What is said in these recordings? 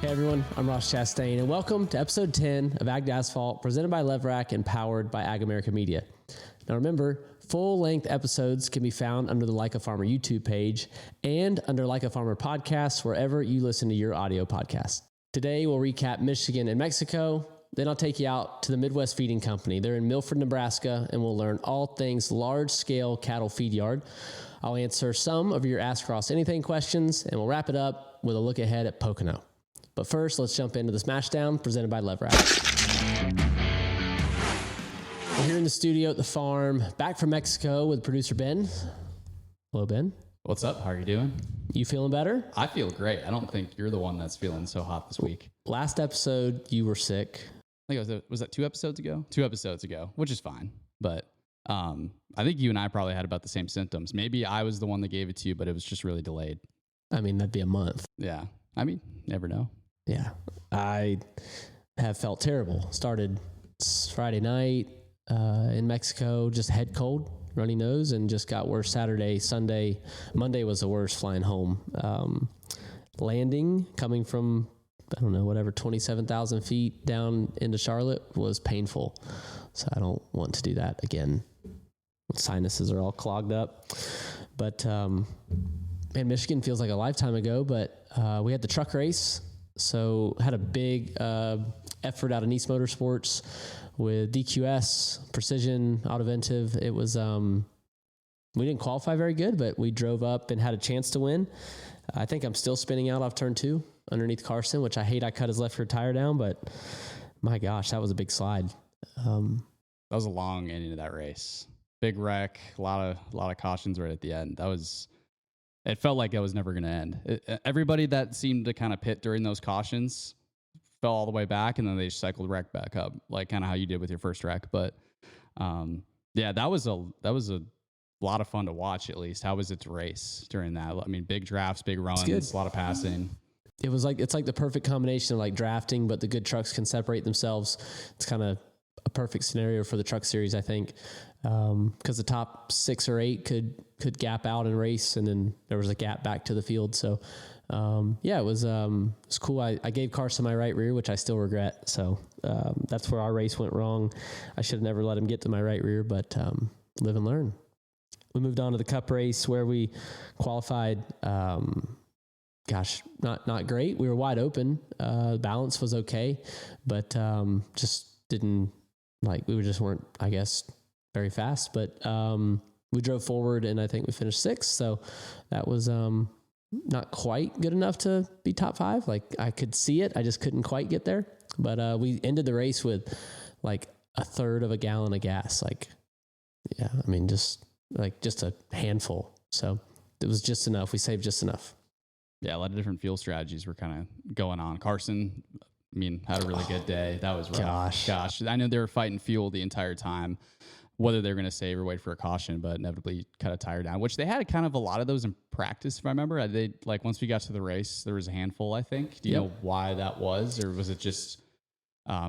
Hey everyone, I'm Ross Chastain, and welcome to episode 10 of Asphalt, presented by LEVRACK and powered by Ag America Media. Now remember, full-length episodes can be found under the Like a Farmer YouTube page and under Like a Farmer podcasts wherever you listen to your audio podcast. Today we'll recap Michigan and Mexico. Then I'll take you out to the Midwest Feeding Company. They're in Milford, Nebraska, and we'll learn all things large-scale cattle feed yard. I'll answer some of your Ask Ross Anything questions, and we'll wrap it up with a look ahead at Pocono. But first, let's jump into the Smashdown presented by LEVRACK. We're here in the studio at the farm, back from Mexico with producer Ben. Hello, Ben. What's up? How are you doing? You feeling better? I feel great. I don't think you're the one that's feeling so hot this week. Last episode, you were sick. I think was that 2 episodes ago? 2 episodes ago, which is fine. But I think you and I probably had about the same symptoms. Maybe I was the one that gave it to you, but it was just really delayed. I mean, that'd be a month. Yeah. I mean, never know. Yeah. I have felt terrible. Started Friday night in Mexico, just head cold, runny nose, and just got worse Saturday, Sunday. Monday was the worst flying home. Landing, coming from, I don't know, whatever, 27,000 feet down into Charlotte was painful. So I don't want to do that again. Sinuses are all clogged up. But, man, Michigan feels like a lifetime ago, but we had the truck race. So had a big effort out of Nice Motorsports with DQS, Precision, Autoventive. It was, we didn't qualify very good, but we drove up and had a chance to win. I think I'm still spinning out off turn 2 underneath Carson, which I hate. I cut his left rear tire down, but my gosh, that was a big slide. That was a long ending of that race. Big wreck, a lot of cautions right at the end. It felt like it was never going to end. Everybody that seemed to kind of pit during those cautions fell all the way back, and then they cycled wreck back up, like kind of how you did with your first wreck. But yeah, that was a lot of fun to watch. At least, how was it to race during that? I mean, big drafts, big runs, a lot of passing. It's like the perfect combination of like drafting, but the good trucks can separate themselves. It's kind of a perfect scenario for the truck series, I think, because the top 6 or 8 could gap out and race, and then there was a gap back to the field. So yeah, it was cool. I gave Carson my right rear, which I still regret. So that's where our race went wrong. I should have never let him get to my right rear, but live and learn. We moved on to the Cup race where we qualified. Gosh, not great. We were wide open. Balance was okay, but just didn't, like, we just weren't, I guess, very fast. But we drove forward, and I think we finished 6th. So that was not quite good enough to be top 5. Like, I could see it. I just couldn't quite get there. But we ended the race with like a third of a gallon of gas. Like, yeah, I mean, just a handful. So it was just enough. We saved just enough. Yeah, a lot of different fuel strategies were kind of going on. Carson, I mean, had a really good day. That was rough. Gosh. I know they were fighting fuel the entire time, whether they were going to save or wait for a caution, but inevitably cut a tire down, which they had kind of a lot of those in practice, if I remember. They, like, once we got to the race, there was a handful, I think. Do you know why that was, or was it just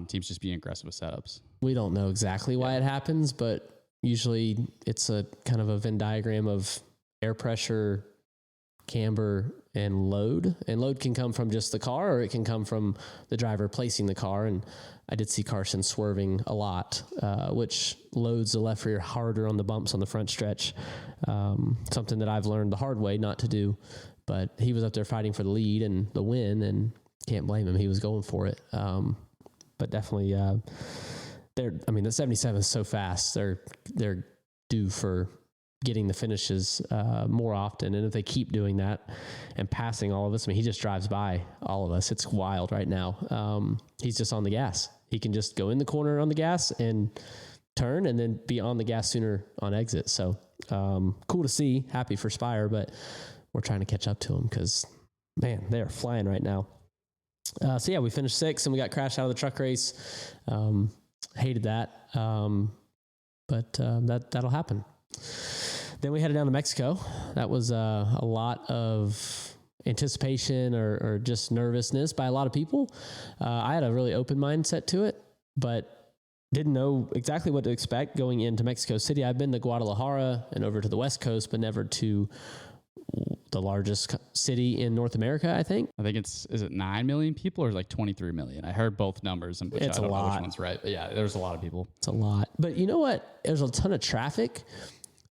teams just being aggressive with setups? We don't know exactly why it happens, but usually it's a kind of a Venn diagram of air pressure, camber, and load. And load can come from just the car, or it can come from the driver placing the car. And I did see Carson swerving a lot, which loads the left rear harder on the bumps on the front stretch. Something that I've learned the hard way not to do. But he was up there fighting for the lead and the win, and can't blame him. He was going for it. But definitely, the 77 is so fast. They're due for getting the finishes more often. And if they keep doing that and passing all of us, I mean, he just drives by all of us. It's wild right now. He's just on the gas. He can just go in the corner on the gas and turn, and then be on the gas sooner on exit. So cool to see. Happy for Spire, but we're trying to catch up to him because, man, they are flying right now. So yeah, we finished 6th, and we got crashed out of the truck race. Hated that. But that'll happen. Then we headed down to Mexico. That was a lot of anticipation or just nervousness by a lot of people. I had a really open mindset to it, but didn't know exactly what to expect going into Mexico City. I've been to Guadalajara and over to the West Coast, but never to the largest city in North America, I think. I think is it 9 million people or like 23 million? I heard both numbers, and It's I don't a know lot. which one's right. But yeah, there's a lot of people. It's a lot. But you know what? There's a ton of traffic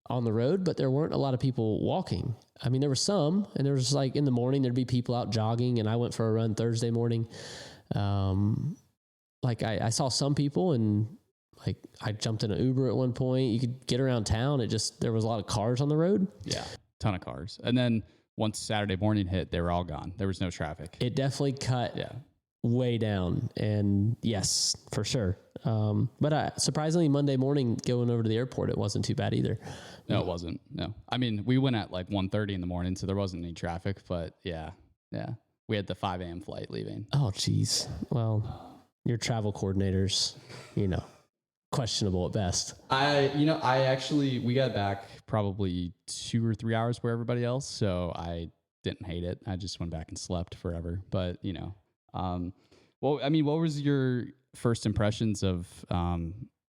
on the road, but there weren't a lot of people walking. I mean, there were some, and there was like in the morning, there'd be people out jogging, and I went for a run Thursday morning. Like I saw some people, and like I jumped in an Uber at one point. You could get around town. There was a lot of cars on the road. Yeah, ton of cars. And then once Saturday morning hit, they were all gone. There was no traffic. It definitely cut way down, and yes, for sure. But surprisingly, Monday morning going over to the airport, it wasn't too bad either. No, it wasn't. No, I mean, we went at like 1:30 in the morning, so there wasn't any traffic. But yeah, we had the 5 a.m. flight leaving. Oh, geez. Well, your travel coordinators, questionable at best. We got back probably 2 or 3 hours for everybody else, so I didn't hate it. I just went back and slept forever. But well, I mean, what was your first impressions of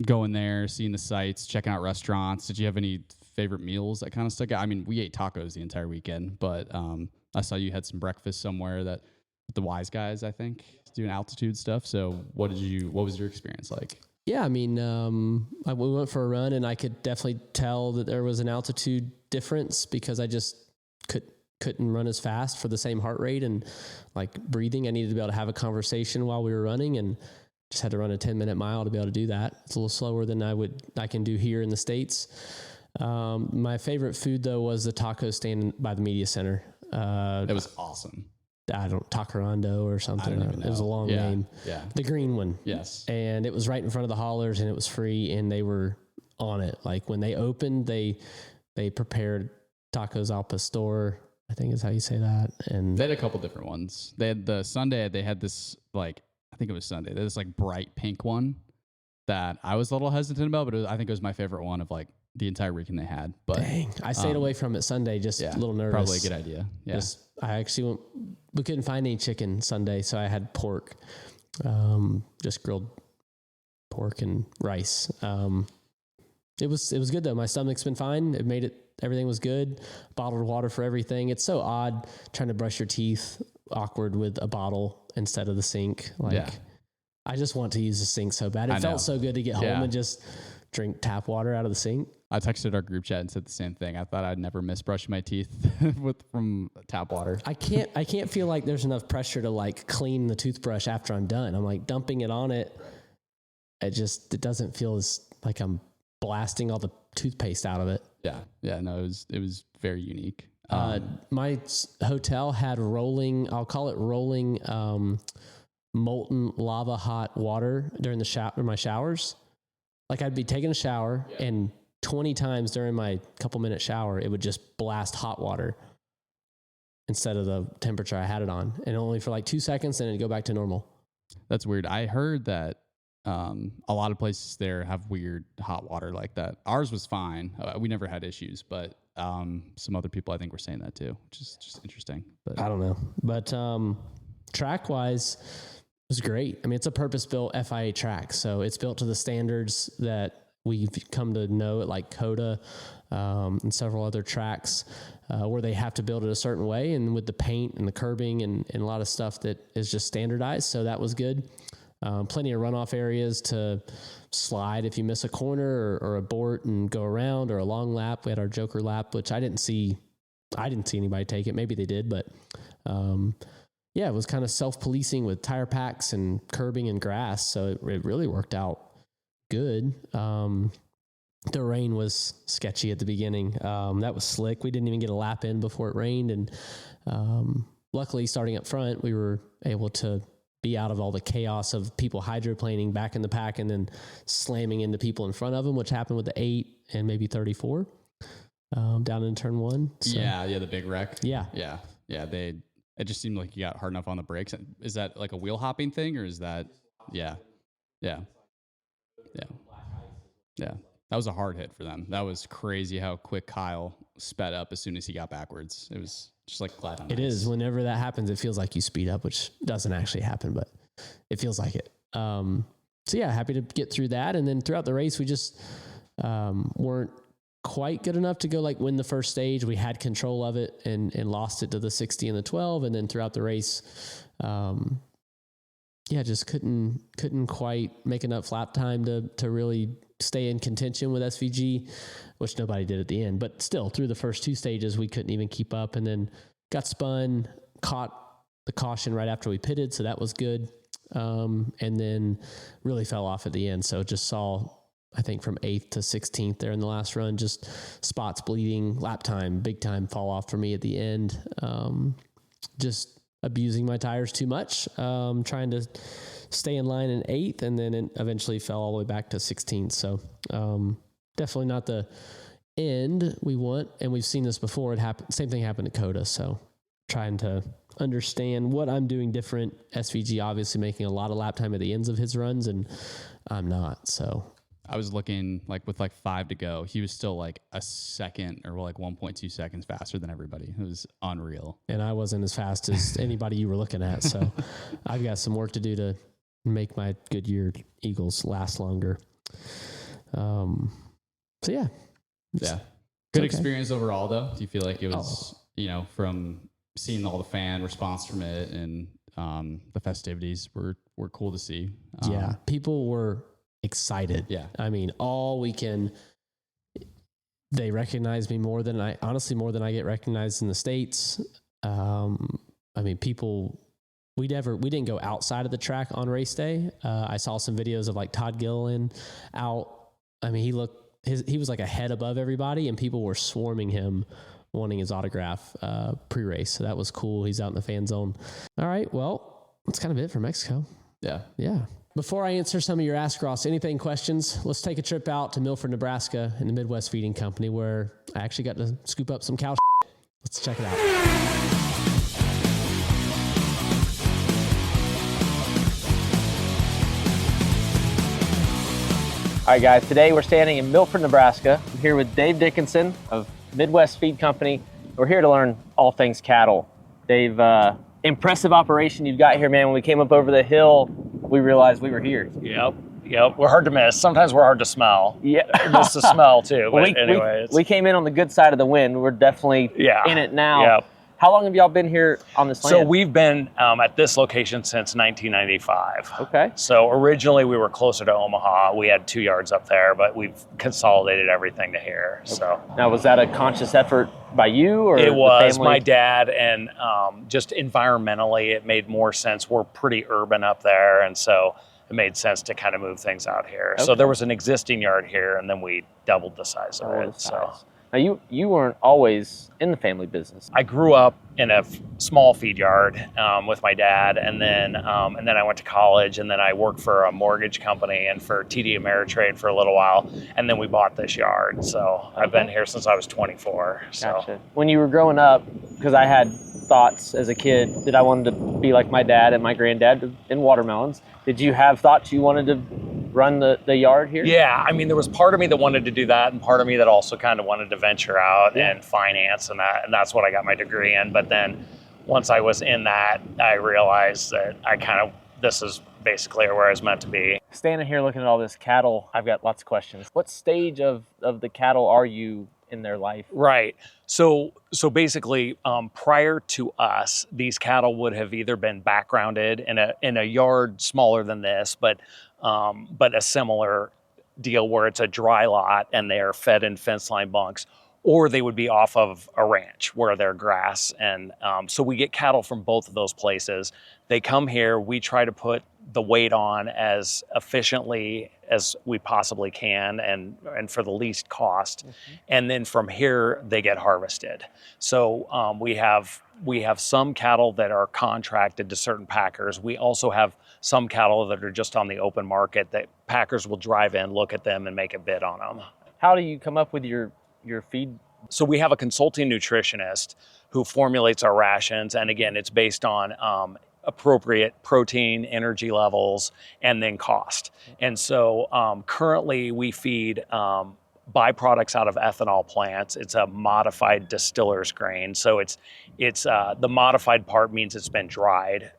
going there, seeing the sights, checking out restaurants? Did you have any favorite meals that kind of stuck out? I mean, we ate tacos the entire weekend, but I saw you had some breakfast somewhere that the Wise Guys, I think, doing altitude stuff. So what was your experience like? Yeah, I mean, we went for a run, and I could definitely tell that there was an altitude difference because I just couldn't run as fast for the same heart rate and like breathing. I needed to be able to have a conversation while we were running, and just had to run a 10-minute mile to be able to do that. It's a little slower than I can do here in the States. My favorite food though was the taco stand by the media center. It was awesome. Tacarando or something. I don't even know. It was a long name. Yeah. The green one. Yes. And it was right in front of the haulers, and it was free, and they were on it. Like when they opened, they prepared tacos al pastor, I think is how you say that. And they had a couple different ones. They had the Sunday, they had this like, I think it was Sunday. They had this like bright pink one that I was a little hesitant about, but I think it was my favorite one of like the entire weekend they had. But dang, I stayed away from it Sunday, just a little nervous. Probably a good idea. Yeah. We couldn't find any chicken Sunday, so I had pork, just grilled pork and rice. It was good though. My stomach's been fine. Everything was good. Bottled water for everything. It's so odd trying to brush your teeth awkward with a bottle instead of the sink. I just want to use the sink so bad. It felt so good to get home and just drink tap water out of the sink. I texted our group chat and said the same thing. I thought I'd never miss brushing my teeth from tap water. I can't feel like there's enough pressure to like clean the toothbrush after I'm done. I'm like dumping it on it. It doesn't feel as like I'm blasting all the toothpaste out of it. Yeah. No, it was very unique. My hotel had rolling molten lava hot water during my showers. Like I'd be taking a shower and 20 times during my couple minute shower, it would just blast hot water instead of the temperature I had it on, and only for like 2 seconds, and it'd go back to normal. That's weird. I heard that a lot of places there have weird hot water like that. Ours was fine. We never had issues, but some other people I think were saying that too, which is just interesting. But I don't know. But track wise, it was great. I mean, it's a purpose-built FIA track, so it's built to the standards that we've come to know at like COTA and several other tracks where they have to build it a certain way, and with the paint and the curbing and a lot of stuff that is just standardized. So that was good. Plenty of runoff areas to slide if you miss a corner or abort and go around, or a long lap. We had our Joker lap, which I didn't see anybody take it. Maybe they did, but it was kind of self-policing with tire packs and curbing and grass. So it really worked out good. The rain was sketchy at the beginning. That was slick. We didn't even get a lap in before it rained. And luckily, starting up front, we were able to be out of all the chaos of people hydroplaning back in the pack and then slamming into people in front of them, which happened with the 8 and maybe 34 down in turn 1. So, the big wreck. Yeah. It just seemed like you got hard enough on the brakes. Is that like a wheel hopping thing, or is that? Yeah. That was a hard hit for them. That was crazy how quick Kyle sped up as soon as he got backwards. It was just like glad on ice. It is. Whenever that happens, it feels like you speed up, which doesn't actually happen, but it feels like it. Happy to get through that. And then throughout the race, we just weren't quite good enough to go like win the first stage. We had control of it and lost it to the 60 and the 12. And then throughout the race, just couldn't quite make enough lap time to really stay in contention with SVG, which nobody did at the end. But still, through the first 2 stages, we couldn't even keep up, and then got spun, caught the caution right after we pitted, so that was good. And then really fell off at the end. So just saw, I think, from 8th to 16th there in the last run, just spots bleeding, lap time, big time fall off for me at the end. Just abusing my tires too much, trying to stay in line in 8th, and then it eventually fell all the way back to 16th. So definitely not the end we want, and we've seen this before. It happened. Same thing happened at Coda. So trying to understand what I'm doing different. SVG obviously making a lot of lap time at the ends of his runs, and I'm not. So I was looking with 5 to go. He was still like a second or 1.2 seconds faster than everybody. It was unreal. And I wasn't as fast as anybody you were looking at. So I've got some work to do to make my Goodyear Eagles last longer. So yeah. Yeah. Good experience overall, though. Do you feel like it was, from seeing all the fan response from it and the festivities were cool to see? Yeah. People were excited. Yeah. I mean, all weekend, they recognized me more than I get recognized in the States. I mean, people, we didn't go outside of the track on race day. I saw some videos of like Todd Gilliland out. I mean, he was like a head above everybody, and people were swarming him, wanting his autograph pre-race. So that was cool. He's out in the fan zone. All right. Well, that's kind of it for Mexico. Yeah. Yeah. Before I answer some of your Ask Ross Anything questions, let's take a trip out to Milford, Nebraska in the Midwest Feeding Company, where I actually got to scoop up some cow shit. Let's check it out. All right, guys, today we're standing in Milford, Nebraska. I'm here with Dave Dickinson of Midwest Feed Company. We're here to learn all things cattle. Dave, impressive operation you've got here, man. When we came up over the hill, we realized we were here. Yep. We're hard to miss. Sometimes we're hard to smell. Yeah. Miss the smell, too. But anyways. We came in on the good side of the wind. We're definitely in it now. Yep. How long have y'all been here on this land? So we've been at this location since 1995. Okay. So originally we were closer to Omaha. We had 2 yards up there, but we've consolidated everything to here. Okay. So now, was that a conscious effort by you, or it was the family? My dad, and just environmentally, it made more sense. We're pretty urban up there, and so it made sense to kind of move things out here. Okay. So there was an existing yard here, and then we doubled the size of it. So. Now, you weren't always in the family business. I grew up in a small feed yard with my dad, and then I went to college, and then I worked for a mortgage company and for TD Ameritrade for a little while, and then we bought this yard. So I've been here since I was 24. So. Gotcha. When you were growing up, because I had thoughts as a kid that I wanted to be like my dad and my granddad in watermelons, did you have thoughts you wanted to run the yard here? Yeah, I mean, there was part of me that wanted to do that, and part of me that also kind of wanted to venture out and finance, and that's what I got my degree in. But then once I was in that, I realized that this is basically where I was meant to be. Standing here looking at all this cattle, I've got lots of questions. What stage of the cattle are you in their life? Right. So basically, prior to us, these cattle would have either been backgrounded in a yard smaller than this, but a similar deal where it's a dry lot and they're fed in fence line bunks, or they would be off of a ranch where they're grass. And so we get cattle from both of those places. They come here. We try to put the weight on as efficiently as we possibly can and for the least cost. Mm-hmm. And then from here, they get harvested. So we have some cattle that are contracted to certain packers. We also have some cattle that are just on the open market that packers will drive in, look at them, and make a bid on them. How do you come up with your feed? So we have a consulting nutritionist who formulates our rations. And again, it's based on appropriate protein, energy levels, and then cost. And so currently we feed byproducts out of ethanol plants. It's a modified distiller's grain. So it's the modified part means it's been dried,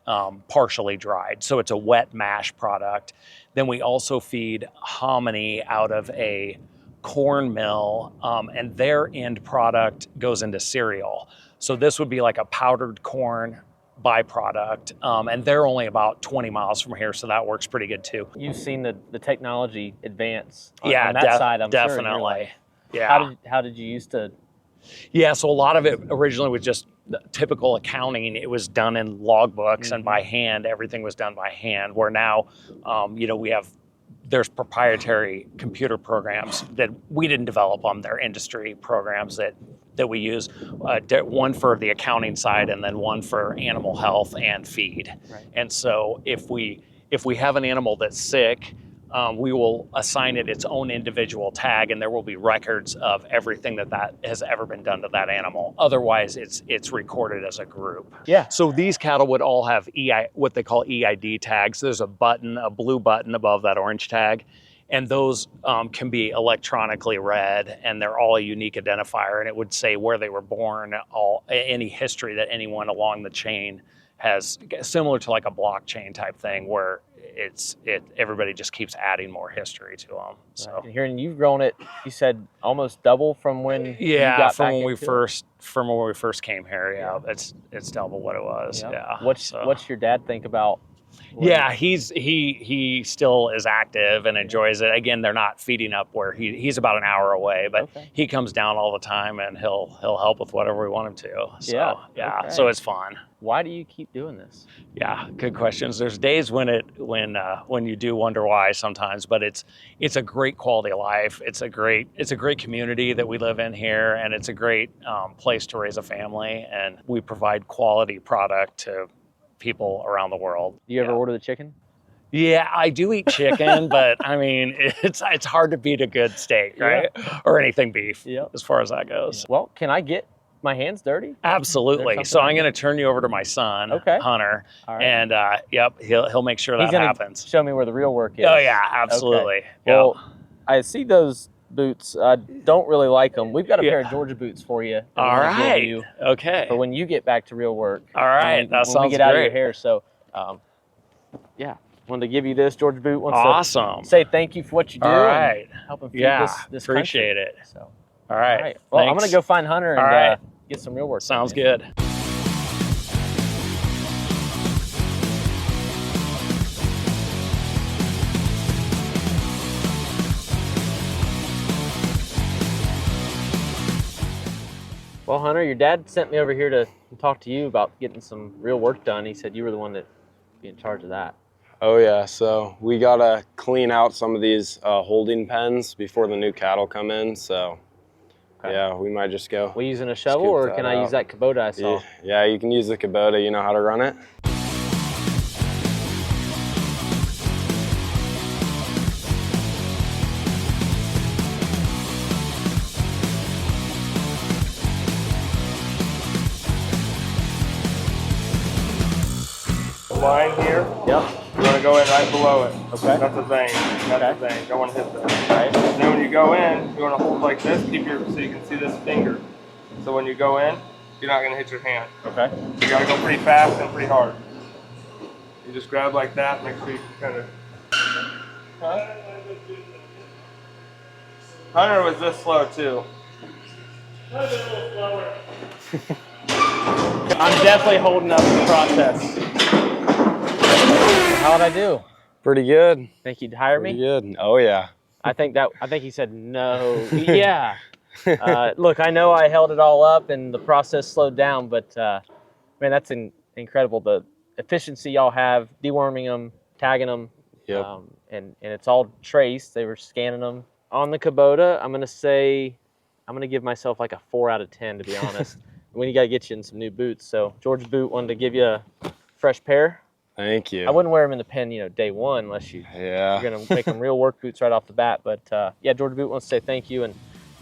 partially dried. So it's a wet mash product. Then we also feed hominy out of a corn mill, and their end product goes into cereal. So this would be like a powdered corn byproduct, and they're only about 20 miles from here, so that works pretty good too. You've seen the technology advance on, Yeah, on that side, I'm sure. definitely. Yeah. How did you used to? Yeah, so a lot of it originally was just typical accounting. It was done in logbooks and by hand. Everything was done by hand. Where now, there's proprietary computer programs that we didn't develop them. They're industry programs that we use, one for the accounting side and then one for animal health and feed. Right. And so if we have an animal that's sick, we will assign it its own individual tag, and there will be records of everything that has ever been done to that animal. Otherwise, it's recorded as a group. Yeah. So these cattle would all have what they call EID tags. There's a blue button above that orange tag, and those can be electronically read, and they're all a unique identifier, and it would say where they were born, any history that anyone along the chain has, similar to like a blockchain type thing where everybody just keeps adding more history to them. So Right. And hearing you've grown it, you said almost double from when you got from back when we into first came here. Yeah, it's double what it was. it? Yeah. What's your dad think about? Yeah, he still is active and enjoys it. Again, they're not feeding up where he's about an hour away, but he comes down all the time and he'll help with whatever we want him to. So Okay. so it's fun. Why do you keep doing this? Yeah, good questions. There's days when you do wonder why sometimes, but it's a great quality of life. It's a great community that we live in here, and it's a great place to raise a family. And we provide quality product to people around the world. Do you ever order the chicken? Yeah, I do eat chicken, but I mean, it's hard to beat a good steak, right? Or anything beef, as far as that goes. Well, can I get my hands dirty? Absolutely. So I'm going to turn you over to my son, Hunter, and he'll make sure that happens. Show me where the real work is. Oh yeah, absolutely. Okay. Well, I see those boots. I don't really like them. We've got a pair of Georgia boots for you. All right. Okay. For when you get back to real work. All right. That sounds when we get out great. of your hair. So, wanted to give you this Georgia boot. Awesome. Say thank you for what you do. All right. Helping feed this appreciate country. it. So. All right. Well, I'm going to go find Hunter and get some real work. Sounds good. Well, Hunter, your dad sent me over here to talk to you about getting some real work done. He said you were the one that be in charge of that. Oh yeah, so we gotta clean out some of these holding pens before the new cattle come in. So yeah, we might just go. We using a shovel, or can I use that Kubota I saw? Yeah, you can use the Kubota. You know how to run it? Line here. Yep. You want to go in right below it. Okay. That's the vein. That's the vein. Don't want to hit that. Right. And then when you go in, you want to hold like this. So you can see this finger. So when you go in, you're not going to hit your hand. Okay. You got to go pretty fast and pretty hard. You just grab like that. Make sure you kind of. Huh? Hunter was this slow too. I'm definitely holding up the process. How'd I do? Pretty good. Think you'd hire me? Pretty good. Oh yeah. I think he said no. Yeah. Look, I know I held it all up and the process slowed down, but man, that's incredible. The efficiency y'all have, deworming them, tagging them, and it's all traced. They were scanning them on the Kubota. I'm gonna give myself like a 4 out of 10, to be honest. We got to get you in some new boots. So Georgia Boot wanted to give you a fresh pair. Thank you. I wouldn't wear them in the pen, day one, unless you're going to make them real work boots right off the bat. But Georgia Boot wants to say thank you.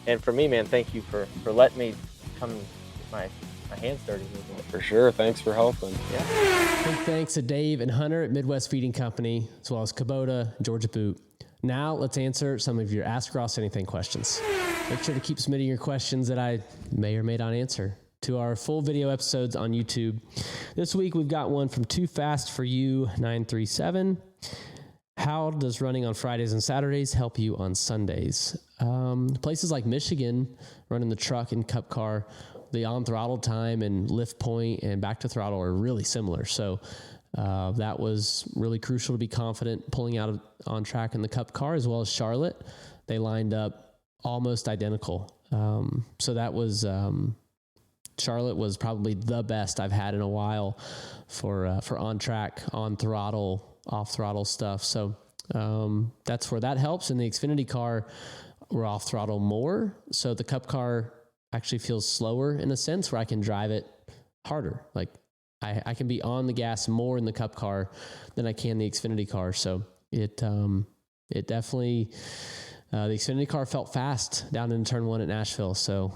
And for me, man, thank you for letting me come get my hands dirty. For sure. Thanks for helping. Yeah. Big thanks to Dave and Hunter at Midwest Feeding Company, as well as Kubota, Georgia Boot. Now let's answer some of your Ask Ross Anything questions. Make sure to keep submitting your questions that I may or may not answer to our full video episodes on YouTube. This week we've got one from Too Fast for You 937. How does running on Fridays and Saturdays help you on Sundays? Places like Michigan, running the truck and cup car, the on-throttle time and lift point and back to throttle are really similar. So that was really crucial to be confident pulling out on track in the cup car, as well as Charlotte. They lined up almost identical. So that was Charlotte was probably the best I've had in a while for on track, on throttle, off throttle stuff. So that's where that helps. In the Xfinity car, we're off throttle more. So the cup car actually feels slower in a sense, where I can drive it harder. Like I can be on the gas more in the cup car than I can the Xfinity car. So it definitely, the Xfinity car felt fast down in turn 1 at Nashville. So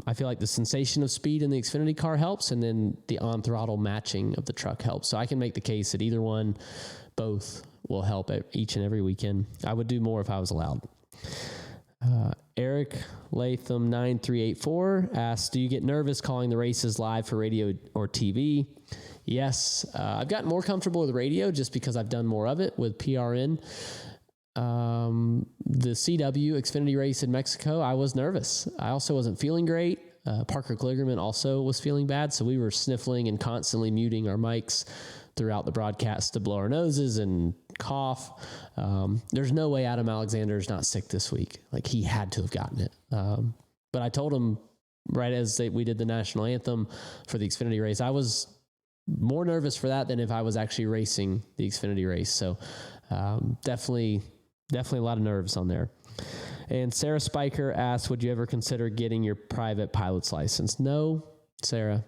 I feel like the sensation of speed in the Xfinity car helps, and then the on throttle matching of the truck helps. So I can make the case that either one, both will help each and every weekend. I would do more if I was allowed. Eric Latham 9384 asks, do you get nervous calling the races live for radio or TV? Yes. I've gotten more comfortable with radio just because I've done more of it with PRN. The CW Xfinity race in Mexico, I was nervous. I also wasn't feeling great. Parker Kligerman also was feeling bad. So we were sniffling and constantly muting our mics throughout the broadcast to blow our noses and cough. There's no way Adam Alexander is not sick this week. Like, he had to have gotten it. But I told him right as we did the national anthem for the Xfinity race, I was more nervous for that than if I was actually racing the Xfinity race. So definitely a lot of nerves on there. And Sarah Spiker asked, would you ever consider getting your private pilot's license? No, Sarah.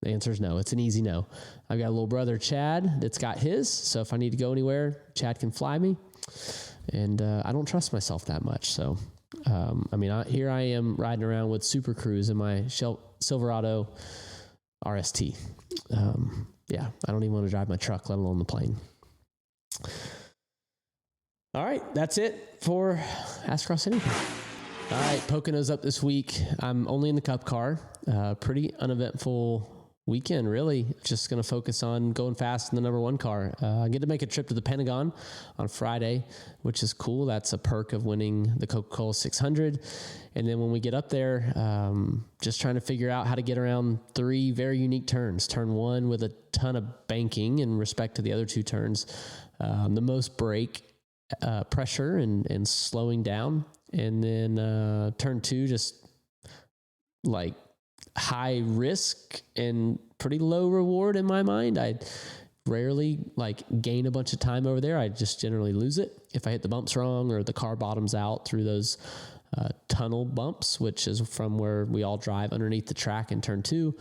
The answer is no. It's an easy no. I've got a little brother, Chad, that's got his. So if I need to go anywhere, Chad can fly me. And I don't trust myself that much. So, here I am riding around with Super Cruise in my Silverado RST. I don't even want to drive my truck, let alone the plane. All right, that's it for Ask Ross Anything. All right, Poconos up this week. I'm only in the cup car. Pretty uneventful weekend, really. Just going to focus on going fast in the number 1 car. I get to make a trip to the Pentagon on Friday, which is cool. That's a perk of winning the Coca-Cola 600. And then when we get up there, just trying to figure out how to get around 3 very unique turns. Turn 1 with a ton of banking in respect to the other 2 turns. The most brake pressure and slowing down. And then turn 2, just like high risk and pretty low reward in my mind. I rarely gain a bunch of time over there. I just generally lose it if I hit the bumps wrong or the car bottoms out through those tunnel bumps, which is from where we all drive underneath the track in turn 2.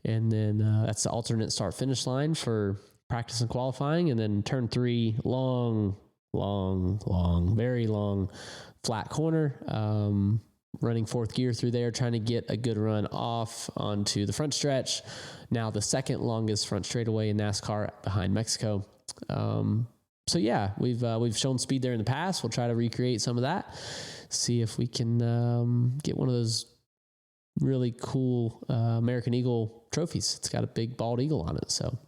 And then that's the alternate start finish line for practice and qualifying. And then turn 3, long, very long flat corner. Running 4th gear through there, trying to get a good run off onto the front stretch. Now the second longest front straightaway in NASCAR behind Mexico. We've shown speed there in the past. We'll try to recreate some of that. See if we can get one of those really cool American Eagle trophies. It's got a big bald eagle on it. So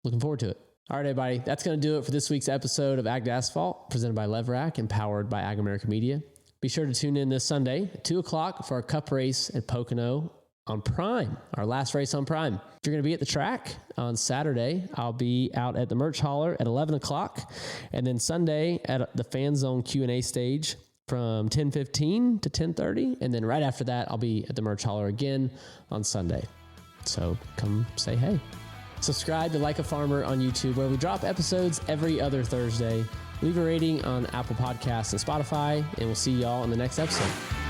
looking forward to it. All right, everybody. That's going to do it for this week's episode of Ag to Asphalt, presented by LEVRACK and powered by Ag America Media. Be sure to tune in this Sunday at 2 o'clock for our Cup race at Pocono on Prime, our last race on Prime. If you're going to be at the track on Saturday, I'll be out at the merch hauler at 11 o'clock. And then Sunday at the Fan Zone Q&A stage from 10:15 to 10:30. And then right after that, I'll be at the merch hauler again on Sunday. So come say hey. Subscribe to Like a Farmer on YouTube, where we drop episodes every other Thursday. Leave a rating on Apple Podcasts and Spotify, and we'll see y'all in the next episode.